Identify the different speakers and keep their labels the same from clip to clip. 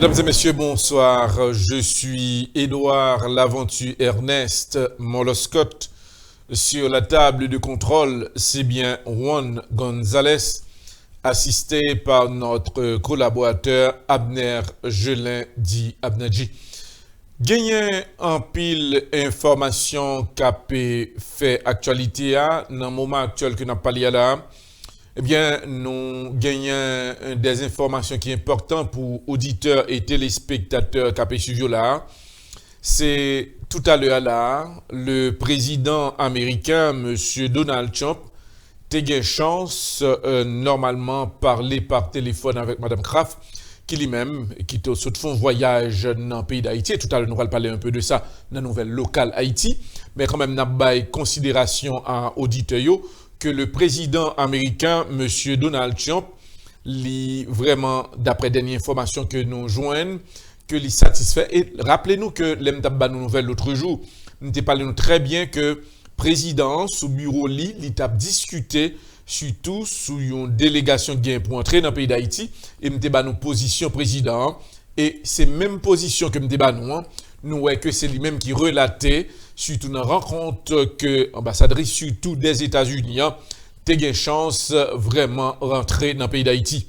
Speaker 1: Mesdames et messieurs, bonsoir. Je suis Édouard Laventure Ernest Moloscott. Sur la table de contrôle, c'est bien Juan Gonzalez, assisté par notre collaborateur Abner Gelin dit Abnadji. Gagné en pile information qui fait actualité dans le moment actuel que nous avons parlé là. Eh bien, nous gagnons des informations qui sont importantes pour auditeurs et téléspectateurs qui suivent là. C'est tout à l'heure là, le président américain, M. Donald Trump, a eu chance normalement parler par téléphone avec Mme Kraft, qui lui-même, qui est au fond voyage dans le pays d'Haïti. Et tout à l'heure, nous allons parler un peu de ça dans la nouvelle locale Haïti. Mais quand même, nous avons considération à auditeurs que le président américain, M. Donald Trump, vraiment, d'après dernières informations que nous joignons, que les satisfait. Et rappelez-nous que l'Emtaba nous nouvelle l'autre jour, nous avons parlé très bien que le président, sous bureau il a discuté surtout sous une délégation qui vient pour entrer dans le pays d'Haïti, et nous avons nos position président. Et c'est même position que nous avons, nous voyons que c'est lui-même qui relatait, surtout dans la rencontre que l'ambassadrice surtout des États-Unis a eu chance vraiment rentrer dans le pays d'Haïti.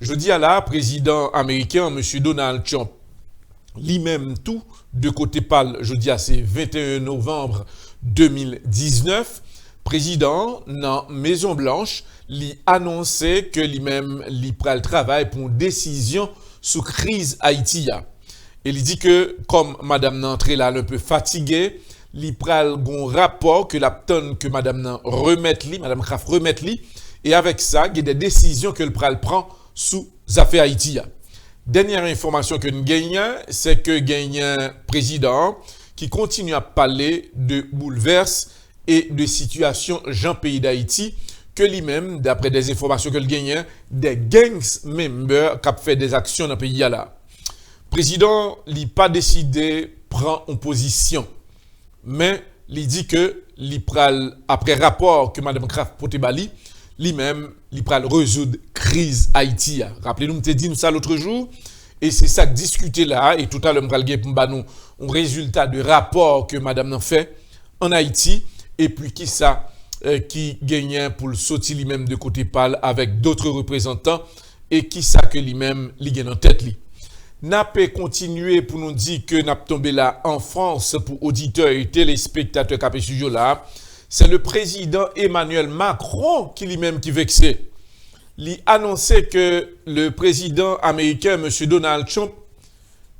Speaker 1: Je dis à la président américain, M. Donald Trump, lui-même tout, de côté pâle, je dis à c'est 21 novembre 2019, président dans Maison Blanche, lui annoncé que lui-même lui prend le travail pour une décision sous crise Haïti. Et il dit que comme madame Nantré là un peu fatiguée, li pral gon rapport que l'aptonne que madame nan remette li, madame Kraft remette li, et avec ça, il y a des décisions que le pral prend sous affaires Haïti. Dernière information que nous gagnons, c'est que gagnons président qui continue à parler de bouleverse et de situation Jean pays d'Haïti, que lui-même, d'après des informations que le gagnant, des gangs members qui ont fait des actions dans le pays là. Président, il pas décidé prend en position. Mais il dit que après rapport que Mme Kraft Potebali, lui-même, il pral résoudre crise Haïti. Rappelez-nous, je dit nous ça l'autre jour, et c'est ça que discuter là, et tout à l'heure, je vais pour nous un résultat de rapport que Mme nan fait en Haïti, et puis qui ça, qui gagne pour le sortir lui-même de côté pâle avec d'autres représentants, et qui ça que lui-même, il gagne en tête lui. N'a pas continué pour nous dire que n'a tombé là en France pour auditeurs et téléspectateurs qui studio là. C'est le président Emmanuel Macron qui lui-même qui vexé. Il a annoncé que le président américain M. Donald Trump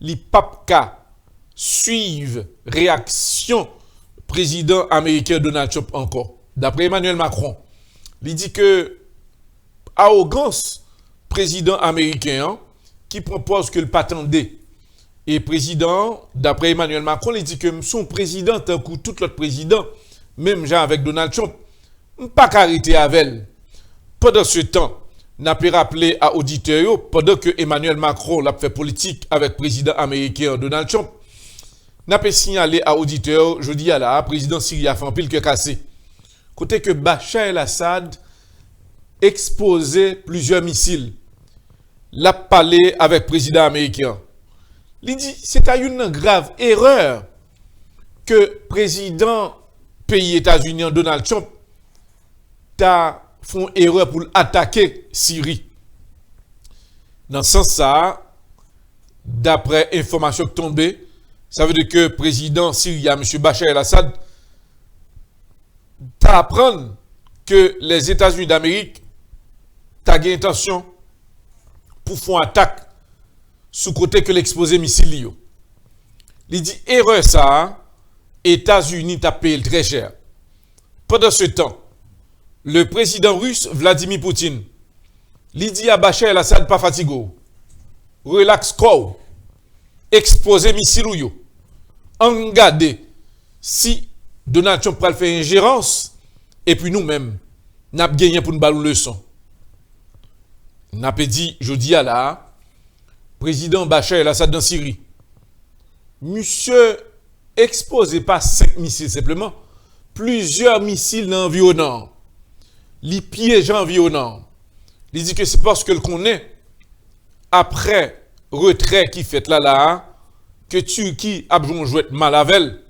Speaker 1: li papka suivre réaction président américain Donald Trump encore. D'après Emmanuel Macron, il dit que arrogance président américain qui propose que le patendé. Et président, d'après Emmanuel Macron, il dit que son président, tant que tout l'autre président, même genre avec Donald Trump, pas qu'arrêter avec elle. Pendant ce temps, n'a pas rappelé à auditeurs, pendant que Emmanuel Macron l'a fait politique avec le président américain Donald Trump, n'a pas signalé à auditeurs, je dis à la président Syrie a fait un pile que cassé. Côté que Bachar el-Assad exposait plusieurs missiles. L'a parlé avec le président américain. Il dit c'est une grave erreur que le président pays États-Unis Donald Trump a fait une erreur pour attaquer Syrie. Dans ce sens ça, d'après information tombée, ça veut dire que le président syrien M. Bachar el-Assad apprend que les États-Unis d'Amérique ont eu intention pour faire une attaque sous côté que l'exposé missile. Il dit erreur ça, États-Unis t'a payé très cher. Pendant ce temps, le président russe Vladimir Poutine, il dit à Bachar el-Assad pas fatigué. Relax quoi. Exposé missile yo. Engardez si Donald Trump pral faire ingérence et puis nous-mêmes n'a gagné pour une balle leçon. N'a pas dit, je dis à la président Bachar el-Assad dans Syrie. Monsieur exposé pas 5 missiles simplement, plusieurs missiles dans l'environnement. Les pièges environnants. Il dit que c'est parce que le connaît après retrait qui fait là, que Turquie a joué mal avec elle,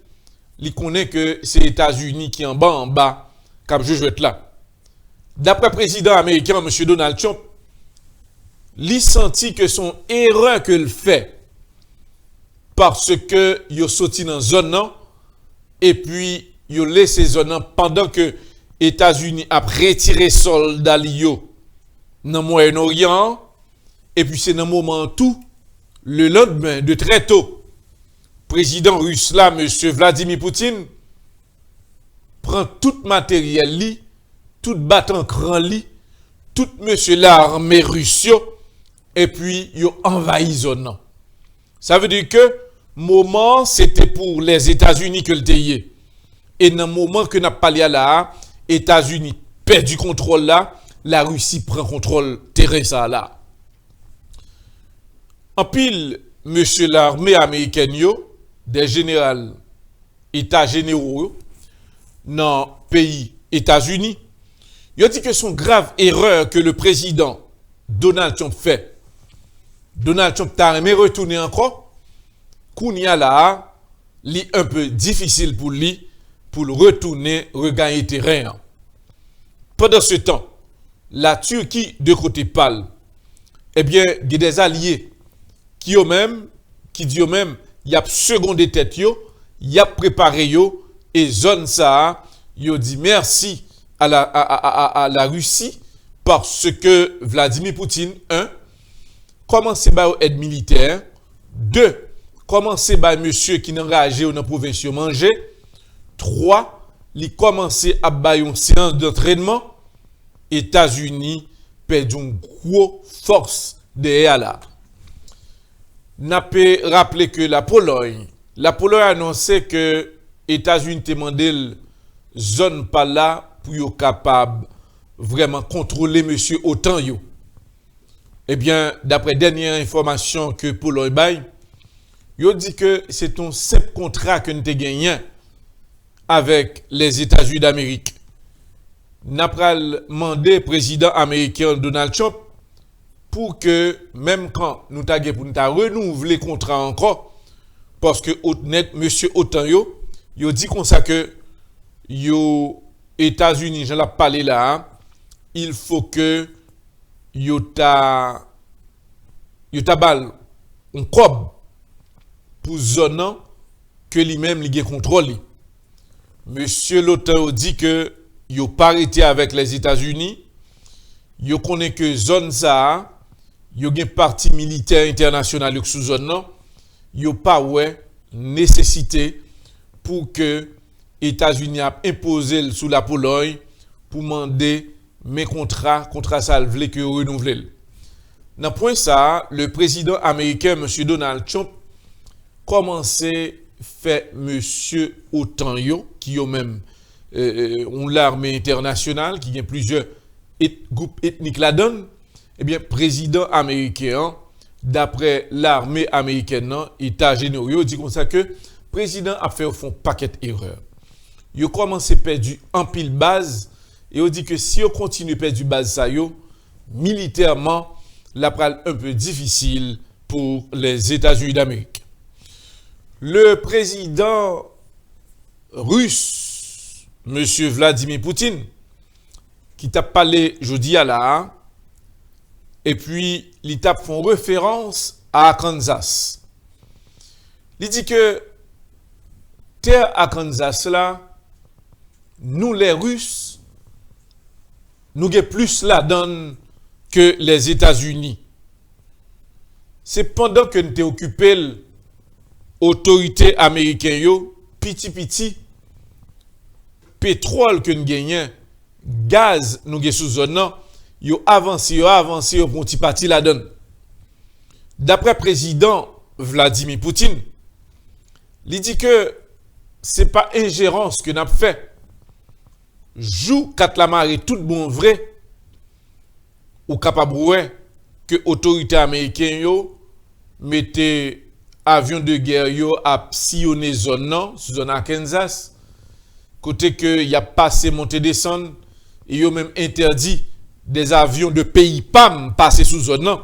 Speaker 1: il connaît que c'est les États-Unis qui en bas, qui a joué là. D'après le président américain, M. Donald Trump, il senti que son erreur que le fait, parce que il a sorti dans la zone, et puis il a laissé zone pendant que les États-Unis a retiré soldats dans le Moyen-Orient, et puis c'est dans le moment tout, le lendemain de très tôt, président russe là, M. Vladimir Poutine, prend tout matériel li, tout battant cran li, tout monsieur l'armée russe, et puis il envahit zone. Ça veut dire que moment c'était pour les États-Unis que le tayé. Et dans le moment que n'a parlé là, États-Unis perd du contrôle là, la Russie prend contrôle terrain ça là. En pile, monsieur l'armée américaine yo, des généraux états généraux dans le pays États-Unis, il dit que son grave erreur que le président Donald Trump fait. Donald Trump t'a aimé retourner encore. Kounia là, li un peu difficile pour lui pour retourner regagner terrain. Pendant ce temps, la Turquie de côté pâle, eh bien, il y a des alliés qui disent eux-mêmes, il y a secondé tête yo, il y a préparé yo, et zone ça, yo dit merci à la Russie parce que Vladimir Poutine, 1, commence par aide militaire, 2, commence par monsieur qui n'engagé dans la province manger, 3, il commence à faire une séance d'entraînement, États-Unis perdent une grosse force derrière là. N'a pas rappelé que la Pologne a annoncé que États-Unis demandé zone pas là pour être capable vraiment contrôler monsieur autant yo. Eh bien, d'après dernière information que Pologne bail, yo dit que c'est un simple contrat que nous avons gagné avec les États-Unis d'Amérique. N'a pas demandé président américain Donald Trump pour que même quand nous avons pour nous renouveler le contrat encore, parce que monsieur autant yo dit comme ça que yo États-Unis, j'en ai parlé là, il faut que yo ta balle on cob pour zone que lui-même li contrôle. Monsieur l'auteur dit que yo pas arrêté avec les États-Unis, yo connaît que zone ça yo gen parti militaire international sous zone non, yo pas ouais nécessité pour que États-Unis a imposé sous la Pologne pour demander mes contrat ça vle que renouveler. Dans point ça, le président américain M. Donald Trump commençait fait monsieur autant yo qui yo même l'armée internationale qui a plusieurs groupes ethniques là-dedans. Eh bien, président américain, d'après l'armée américaine, État généraux, dit comme ça que président a fait au fond paquet d'erreurs. Il a commencé à perdre en pile base et il dit que si on continue à perdre base ça militairement, la pral un peu difficile pour les États-Unis d'Amérique. Le président russe, M. Vladimir Poutine, qui t'a parlé jeudi à la, et puis il t'a fait référence à Kansas. Il dit que terre à Kansas là, nous les Russes, nous avons plus là-dedans que les États-Unis. C'est pendant que nous sommes occupés l'autorité américaine, petit, pétrole que nous gagnons, gaz nous gagnons sous zone, yo avancé pour un petit parti là-dedans. D'après le président Vladimir Poutine, il dit que ce n'est pas ingérence que nous avons fait. Jou kat la marée tout bon vrai, ou capable que l'autorité américaine yo mette avion de guerre yo à sillonner zone non, zone à Kansas, côté que y a passé monter descendre et yo même interdit des avions de pays PAM passer sous zone non.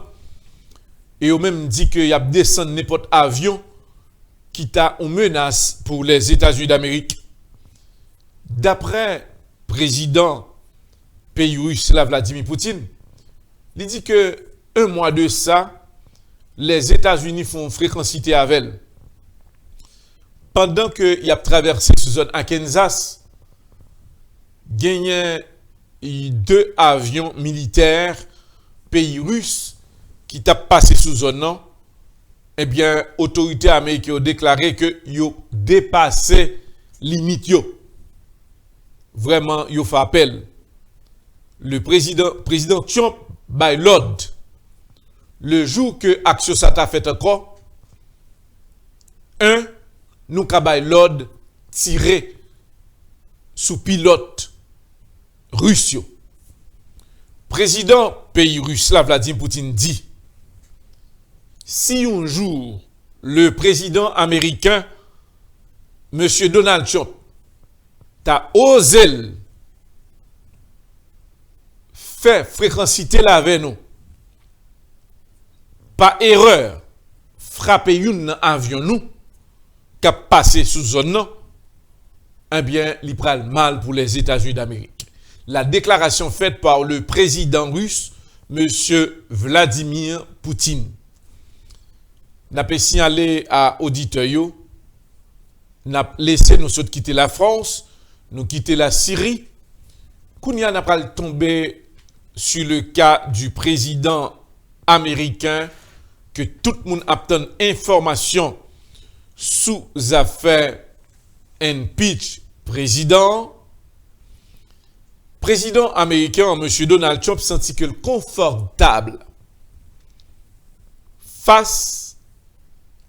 Speaker 1: Et on même dit qu'il y a descendu n'importe avion qui t'a une menace pour les États-Unis d'Amérique. D'après le président pays russe, Vladimir Poutine, il dit que un mois de ça, les États-Unis font fréquencité avec elle. Pendant qu'il a traversé cette zone à Kansas, gagné 2 avions militaires pays russes qui t'a passé sous zone non, eh bien, autorités américaines ont déclaré que ils ont dépassé limite yo. Vraiment, ils ont fait appel. Le président Trump by l'ordre. Le jour que action ça t'a fait encore, nous avons l'ordre tiré sous pilote russe. Président pays russe, Vladimir Poutine dit, si un jour le président américain, M. Donald Trump, t'a osé faire fréquencité la avec nous, par erreur, frapper un avion nous, qui a passé sous zone non, eh bien, il prend mal pour les États-Unis d'Amérique. La déclaration faite par le président russe, M. Vladimir Poutine. N'a pas signalé à auditeurs, n'a laissé nous autres quitter la France, nous quitter la Syrie. Kounia n'a pas tombé sur le cas du président américain que tout le monde obtient information sous affaire impeach président américain, M. Donald Trump, sentit que confortable face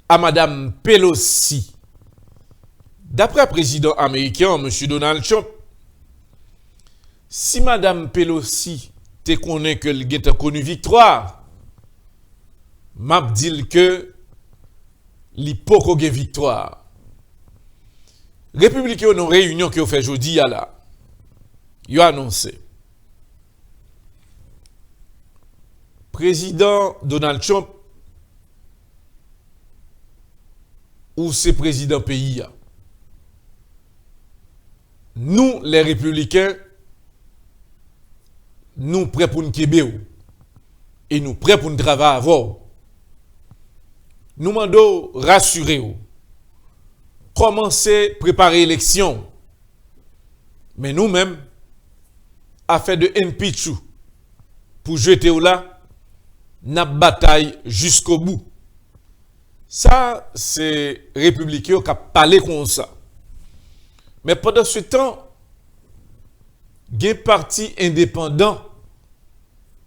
Speaker 1: à Mme Pelosi. D'après le président américain, M. Donald Trump, si Mme Pelosi te connaît que le a connu victoire, m'a dit que l'hypoco gagne victoire. Républicains ont une réunion qui ont fait jeudi à la. Ils ont annoncé. Président Donald Trump ou c'est président pays. Nous, les républicains, nous prêts pour nous Québec et nous prêts pour nous travailler avant. Nous demandons rassurer. Commencer à préparer l'élection. Mais nous-mêmes, à faire de impeachment pour jeter là, n'a bataille jusqu'au bout. Ça, c'est républicain qui a parlé comme ça. Mais pendant ce temps, il y a un parti indépendant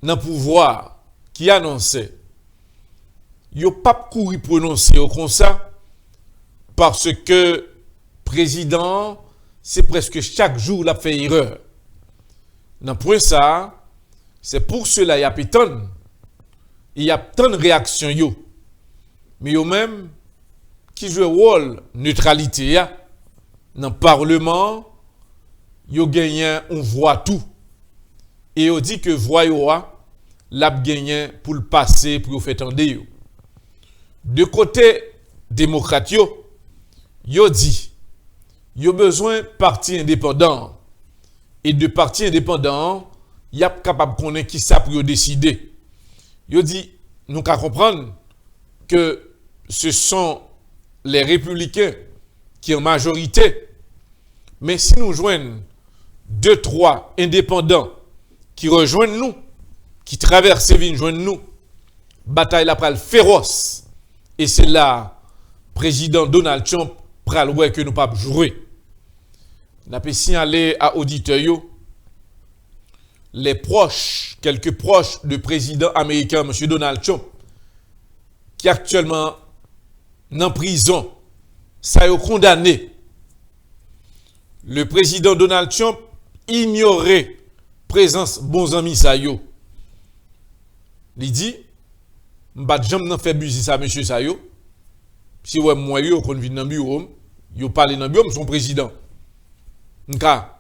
Speaker 1: dans le pouvoir qui annonçait il n'y a pas couru prononcer comme ça parce que le président, c'est presque chaque jour qu'il a fait erreur. Dans point ça, c'est pour cela il y a tant de réactions yo. Mais yo même qui joue le rôle neutralité dans le parlement, yo gagne on voit tout. Et on dit que voix yo l'a gagné pour le passer pour faire tendre yo. De côté démocrate yo dit yo besoin parti indépendant et de parti indépendant y a capable connaître qui ça pour décider. Yo dit nous qu'à comprendre que ce sont les républicains qui en majorité, mais si nous joignons 2-3 indépendants qui rejoignent nous, qui traversent et joignent nous, bataille la pral féroce. Et c'est là, président Donald Trump pral ouais que nous pas jouer. N'a pas signalé à auditeurs les proches, quelques proches du président américain M. Donald Trump qui actuellement en prison, ça est condamné. Le président Donald Trump ignorait présence bons amis ça yo. Il dit m'bat jamais nan fait busi ça monsieur ça yo. Si ouais moi yo kon vinn dans bureau, yo parler dans bureau son président. Nka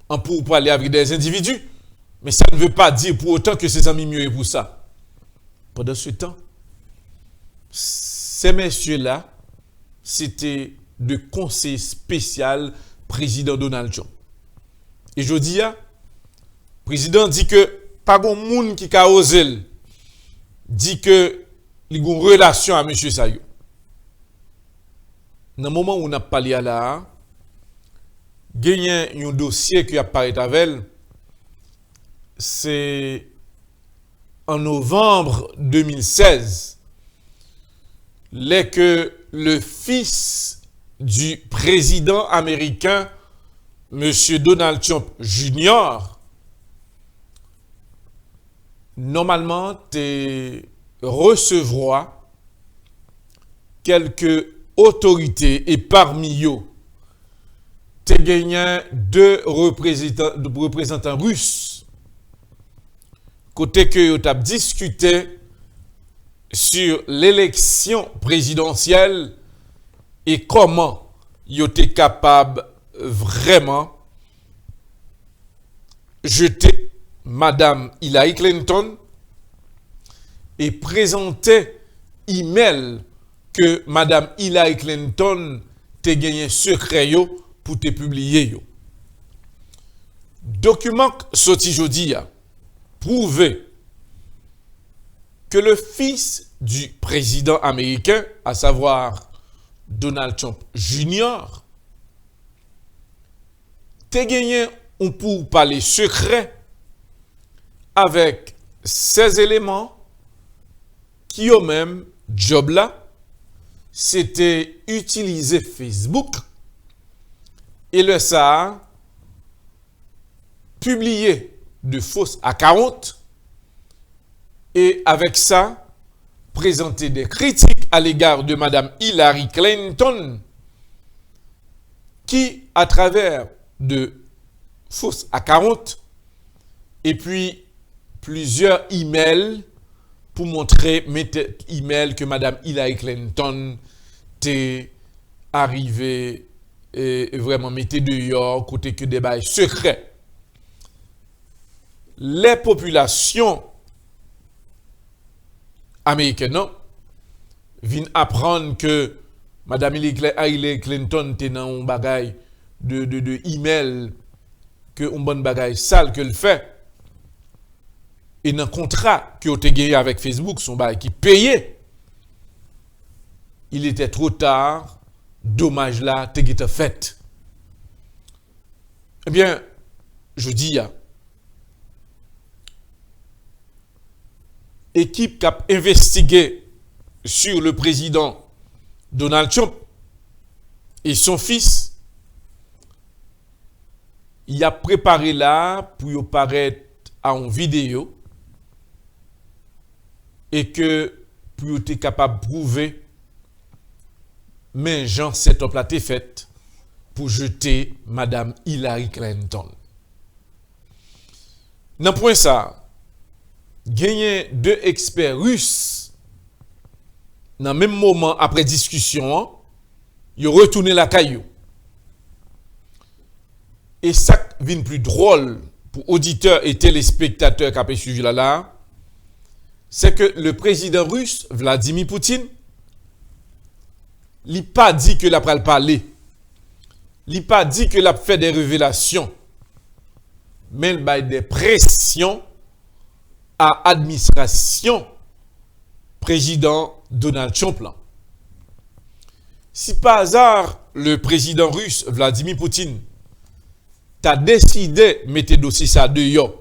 Speaker 1: on pour parler avec des individus, mais ça ne veut pas dire pour autant que ses amis mieux pour ça. Pendant ce temps, ces messieurs-là, c'était de conseil spécial président Donald Trump. Et je dis, le président dit que pas de monde qui a osé dit que il y a une relation à M. Sayo. Dans le moment où on a parlé à là, il y a un dossier qui apparaît avec elle. C'est en novembre 2016, que le fils du président américain, M. Donald Trump Jr., normalement, tu recevras quelques autorités et parmi eux, tu gagné deux représentants russes. Côté que tu as discuté sur l'élection présidentielle et comment ils étaient capables vraiment jeter Madame Hillary Clinton et présenter email que Madame Hillary Clinton te gagné secret pour te publier. Document sorti jeudi a prouvé que le fils du président américain, à savoir Donald Trump Jr., te gagné un pour parler secret avec ces éléments qui ont même job là, c'était utiliser Facebook et le ça publier de fausses accounts et avec ça présenter des critiques à l'égard de Madame Hillary Clinton qui, à travers de fausses accounts et puis plusieurs emails pour montrer emails que Madame Hillary Clinton t'est arrivé et vraiment mettait dehors côté que des bails secrets. Les populations américaines viennent apprendre que Madame Hillary Clinton était dans un bagage de email que un bon bagage sale que le fait. Et dans le contrat que vous avez gagné avec Facebook, son bail qui payait, il était trop tard, dommage là, t'es été fait. Eh bien, je dis, équipe qui a investigué sur le président Donald Trump et son fils, il a préparé là pour y paraître à une vidéo et que pour être capable de prouver mais Jean cette op là t'est faite pour jeter Madame Hillary Clinton. Dans point ça, gagné deux experts russes dans le même moment après discussion, ils ont retourné la caillou. Et ça vient plus drôle pour auditeurs et téléspectateurs qui ont suivi là, c'est que le président russe, Vladimir Poutine, il n'a pas dit que l'a parlé. Il n'a pas dit que l'a fait des révélations. Mais il a des pressions à l'administration président Donald Trump. Si par hasard, le président russe, Vladimir Poutine, a décidé de mettre dossier ça dehors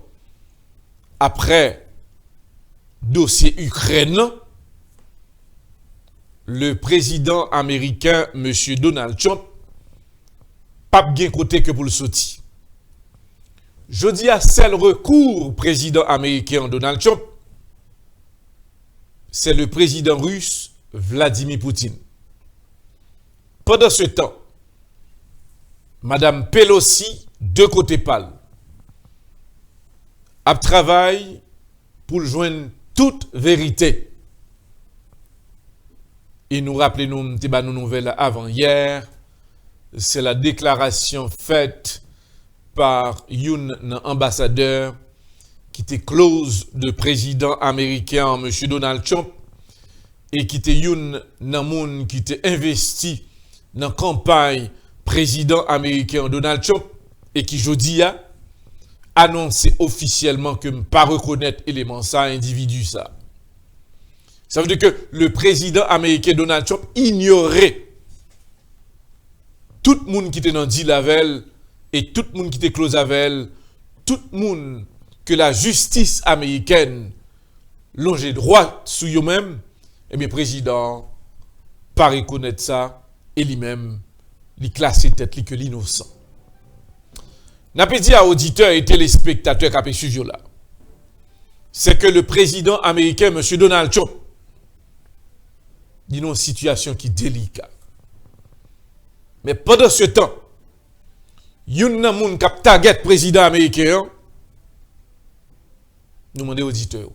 Speaker 1: après dossier Ukraine, le président américain, M. Donald Trump, pas bien côté que pour le sortir. Je dis à seul recours président américain Donald Trump, c'est le président russe Vladimir Poutine. Pendant ce temps, Madame Pelosi, de côté pâle, a travaillé pour joindre toute vérité. Et nous rappelons nos nouvelles avant-hier, c'est la déclaration faite par un ambassadeur qui, qui était close de président américain, M. Donald Trump, et qui était une nan moun qui était investi dans campagne président américain Donald Trump et qui jodi a annoncé officiellement que ne pas reconnaître élément ça individu ça. Ça veut dire que le président américain Donald Trump ignorait tout le monde qui était dans deal avec et tout le monde qui était close avec tout le monde que la justice américaine longe droit sous eux-mêmes, et bien président pas reconnaître ça et lui-même il classe tête que l'innocent. N'a pas dit à auditeurs et téléspectateurs qui a sujet là. C'est que le président américain M. Donald Trump dit une situation qui est délicate. Mais pendant ce temps, yon nan moun k'ap target président américain, nous demandons aux auditeurs.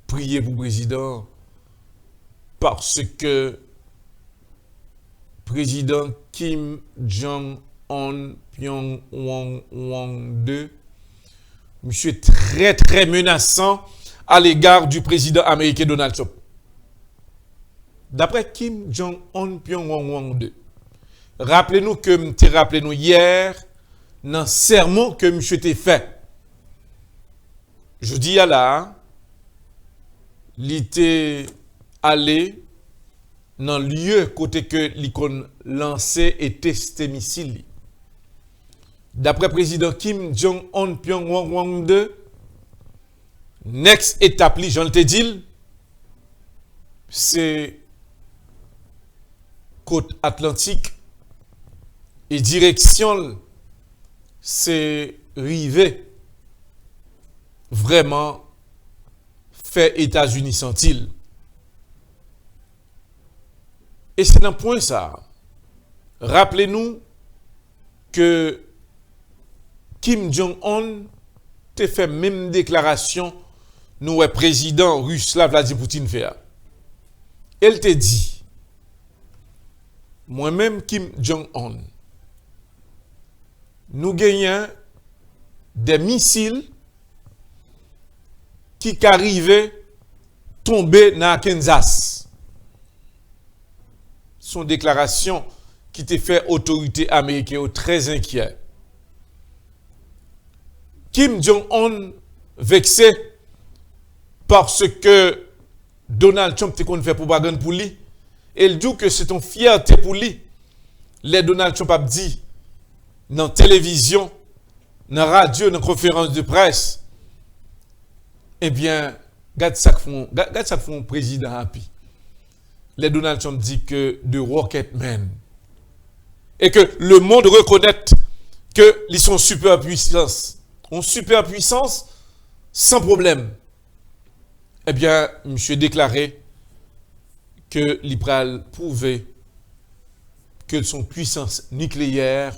Speaker 1: Priez pour le président parce que président Kim Jong-un Pyongyang 2, monsieur très très menaçant à l'égard du président américain Donald Trump. D'après Kim Jong-un Pyongyang 2, rappelez-nous que rappelez-nous hier dans le sermon que monsieur t'a fait. Je dis à là, il était allé dans le lieu côté que l'icône lancé et testé missile. D'après président Kim Jong-un Pyongyang 2, next étape, j'en te dit, c'est côte atlantique et direction, c'est rivé vraiment fait États-Unis sont-ils. Et c'est un point ça. Rappelez-nous que Kim Jong-un a fait même déclaration nous le président russe Vladimir Poutine fait. Elle te dit moi-même Kim Jong-un nous gagnons des missiles qui arrivaient tomber dans Kansas. Son déclaration qui était fait autorité américaine très inquiet. Kim Jong-un vexé parce que Donald Trump te fait propagande pour lui. Il dit que c'est une fierté pour lui. Les Donald Trump a dit dans la télévision, dans la radio, dans la conférence de presse, eh bien, regarde ça que font président happy. Les Donald Trump dit que de Rocketman. Et que le monde reconnaît qu'ils sont superpuissance. En superpuissance, sans problème. Eh bien, monsieur déclaré que l'Ipral prouvait que son puissance nucléaire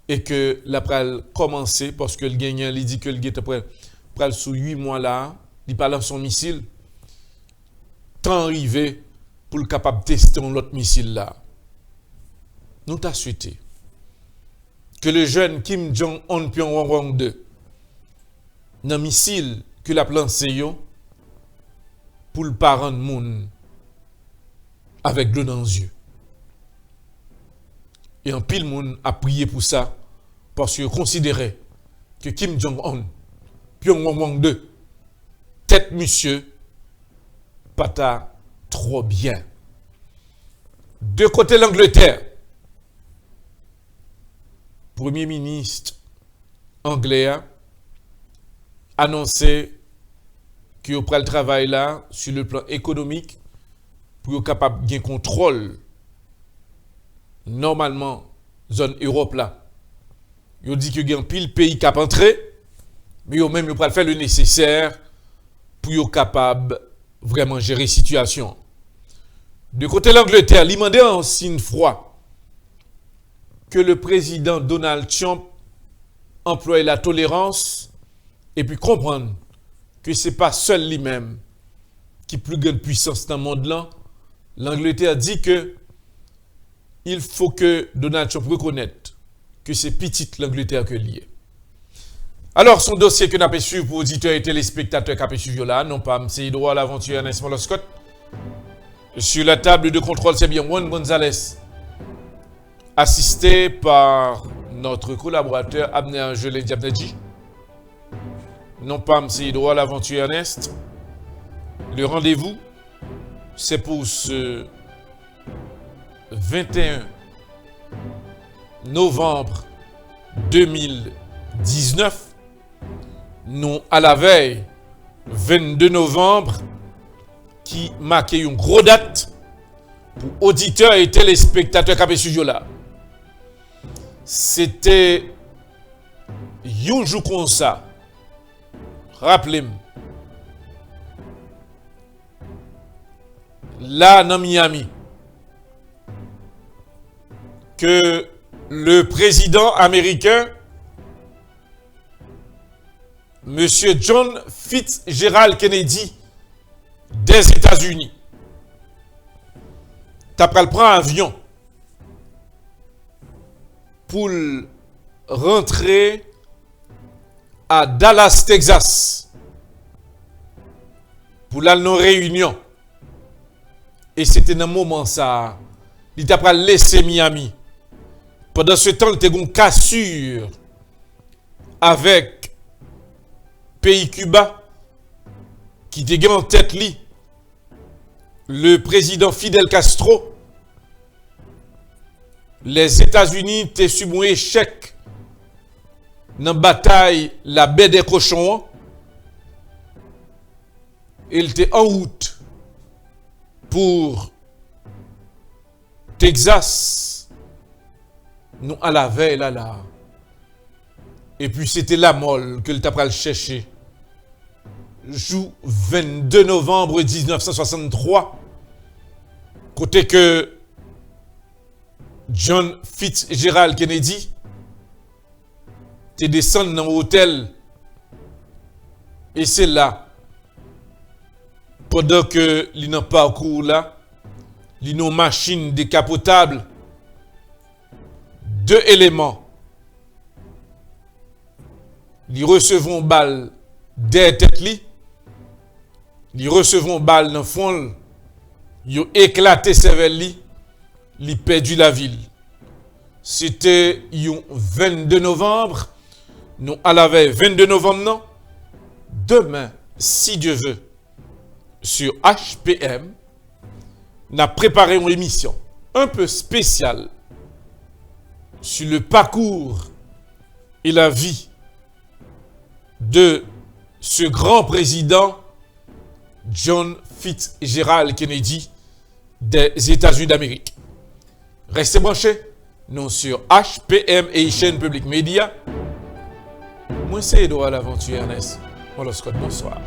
Speaker 1: et que l'Ipral commençait parce que le gagnant, il dit que le gagnant pral sous 8 mois là, il parle de son missile, tant arrivé pour le capable de tester l'autre missile là. Nous t'a souhaité que le jeune Kim Jong-un Pyongyang 2, dans le missile que la lancé pour le parent de monde avec l'eau dans les yeux. Et en pile monde a prié pour ça parce qu'il considérait que Kim Jong-un Pyongyang 2 tête monsieur pas trop bien. De côté l'Angleterre, Premier ministre anglais a annoncé qu'il y aura le travail là sur le plan économique pour être capable de gagner contrôle normalement zone Europe là. Il dit que y a un pile pays qui a entré, mais il même il faire le nécessaire pour être capable vraiment gérer la situation. De côté l'Angleterre, il demandait en signe froid que le président Donald Trump emploie la tolérance et puis comprendre que ce n'est pas seul lui-même qui a plus grande puissance dans le monde là. L'Angleterre dit que il faut que Donald Trump reconnaisse que c'est petite l'Angleterre que lié. Alors, son dossier que nous avons suivi pour auditeurs et téléspectateurs qui ont suivi là, non pas M. Edouard Laventure Ernest Moloscott. Sur la table de contrôle, c'est bien Juan Gonzalez, assisté par notre collaborateur Abner Angelé Diabnedji. Non pas M. Edouard Laventure Ernest. Le rendez-vous, c'est pour ce 21 novembre 2019. Nous, à la veille 22 novembre, qui marque une grosse date pour auditeurs et téléspectateurs qui avaient suivi là. C'était un jour comme ça. Rappelez-moi. Là, dans Miami, que le président américain, M. John Fitzgerald Kennedy des États-Unis, t'as le prendre un avion pour rentrer à Dallas, Texas, pour la réunion. Et c'était dans un moment ça, il t'a laissé Miami. Pendant ce temps, il était une cassure avec pays Cuba qui était en tête li, le président Fidel Castro. Les États-Unis étaient sub un échec dans la bataille la baie des cochons. Il était en route pour Texas. Nous à la veille là. Et puis c'était la molle que le t'a le chercher. Jour 22 novembre 1963. Côté que John Fitzgerald Kennedy te descendu dans l'hôtel. Et c'est là, pendant que il n'a pas parcours là, il n'a machine décapotable, 2 éléments. Ils recevront balle des têtes li, ils recevront balle dans le fond, ils ont éclaté cervelle li, ils ont perdu la ville. C'était le 22 novembre, nous à la veille 22 novembre non. Demain, si Dieu veut, sur HPM, nous avons préparé une émission un peu spéciale sur le parcours et la vie de ce grand président John Fitzgerald Kennedy des États-Unis d'Amérique. Restez branchés, nous sur HPM et chaîne Public Média. Moi c'est Edouard Laventure Ernest. Moloscott, bonsoir.